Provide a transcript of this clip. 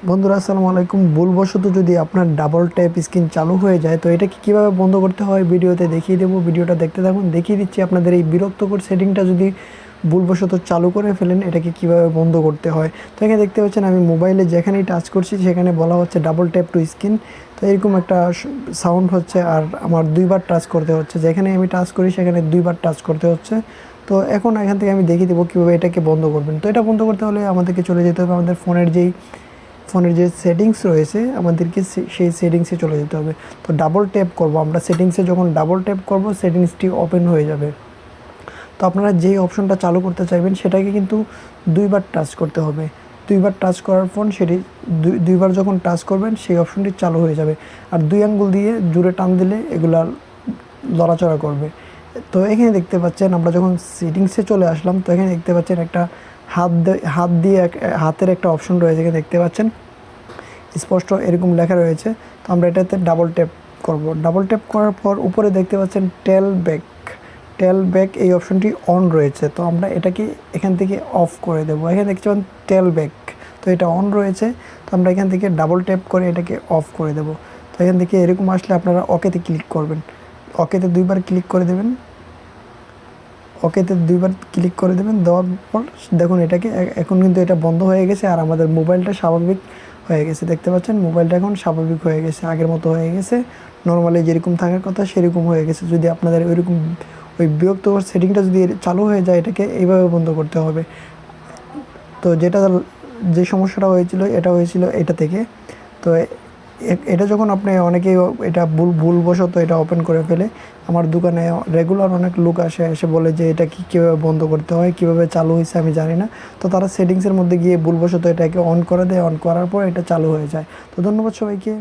বন্ধুরা আসসালামু আলাইকুম। ভুলবশত যদি আপনার ডাবল ট্যাপ স্ক্রিন চালু হয়ে যায় তো এটা কীভাবে বন্ধ করতে হয় ভিডিওতে দেখিয়ে দেবো। ভিডিওটা দেখতে থাকুন, দেখিয়ে দিচ্ছি আপনাদের এই বিরক্তকর সেটিংটা যদি ভুলবশত চালু করে ফেলেন এটাকে কীভাবে বন্ধ করতে হয়। তো এখানে দেখতে পাচ্ছেন আমি মোবাইলে যেখানেই টাচ করছি সেখানে বলা হচ্ছে ডাবল ট্যাপ টু স্ক্রিন। তো এরকম একটা সাউন্ড হচ্ছে আর আমার দুইবার টাচ করতে হচ্ছে, যেখানে আমি টাচ করি সেখানে দুইবার টাচ করতে হচ্ছে। তো এখন এখান থেকে আমি দেখিয়ে দেবো কীভাবে এটাকে বন্ধ করবেন। তো এটা বন্ধ করতে হলে আমাদেরকে চলে যেতে হবে আমাদের ফোনের যে সেটিংস রয়েছে আমাদেরকে সেই সেটিংসে চলে যেতে হবে। তো ডাবল ট্যাপ করব আমরা সেটিংসে, যখন ডাবল ট্যাপ করব সেটিংসটি ওপেন হয়ে যাবে। তো আপনারা যেই অপশনটা চালু করতে চাইবেন সেটাকে কিন্তু দুইবার টাচ করতে হবে। দুইবার টাচ করার পর সেটি দুইবার যখন টাচ করবেন সেই অপশনটি চালু হয়ে যাবে। আর দুই আঙ্গুল দিয়ে জুড়ে টান দিলে এগুলা লড়াচড়া করবে। তো এখানে দেখতে পাচ্ছেন আমরা যখন সেটিংসে চলে আসলাম, তো এখানে দেখতে পাচ্ছেন একটা হাত দিয়ে হাতের একটা অপশন রয়েছে, এখানে দেখতে পাচ্ছেন স্পষ্ট এরকম লেখা রয়েছে। তো আমরা এটাতে ডাবল ট্যাপ করব। ডাবল ট্যাপ করার পর উপরে দেখতে পাচ্ছেন টেল ব্যাক এই অপশনটি অন রয়েছে। তো আমরা এটাকে এখান থেকে অফ করে দেবো। এখানে দেখতে পাচ্ছেন টেল ব্যাক, তো এটা অন রয়েছে। তো আমরা এখান থেকে ডাবল ট্যাপ করে এটাকে অফ করে দেবো। তো এখান থেকে এরকম আসলে আপনারা ওকেতে ক্লিক করবেন, ওকেতে দুইবার ক্লিক করে দেবেন, ওকেতে দুইবার ক্লিক করে দেবেন। দেওয়ার পর দেখুন এটাকে এখন কিন্তু এটা বন্ধ হয়ে গেছে আর আমাদের মোবাইলটা স্বাভাবিক হয়ে গেছে। দেখতে পাচ্ছেন মোবাইলটা এখন স্বাভাবিক হয়ে গেছে, আগের মতো হয়ে গেছে, নর্মালি যেরকম থাকার কথা সেরকম হয়ে গেছে। যদি আপনাদের ওইরকম ওই বিরক্তকর সেটিংটা যদি চালু হয়ে যায় এটাকে এইভাবে বন্ধ করতে হবে। তো যে সমস্যাটা হয়েছিল এটা হয়েছিল এটা থেকে। তো এটা যখন আপনি অনেকেই এটা ভুলবশত এটা ওপেন করে ফেলে, আমার দোকানে রেগুলার অনেক লোক এসে বলে যে এটা কীভাবে বন্ধ করতে হয়, কীভাবে চালু হয়েছে আমি জানি না। তো তারা সেটিংসের মধ্যে গিয়ে ভুলবশত এটাকে অন করে দেয়, অন করার পর এটা চালু হয়ে যায়। তো ধন্যবাদ সবাইকে।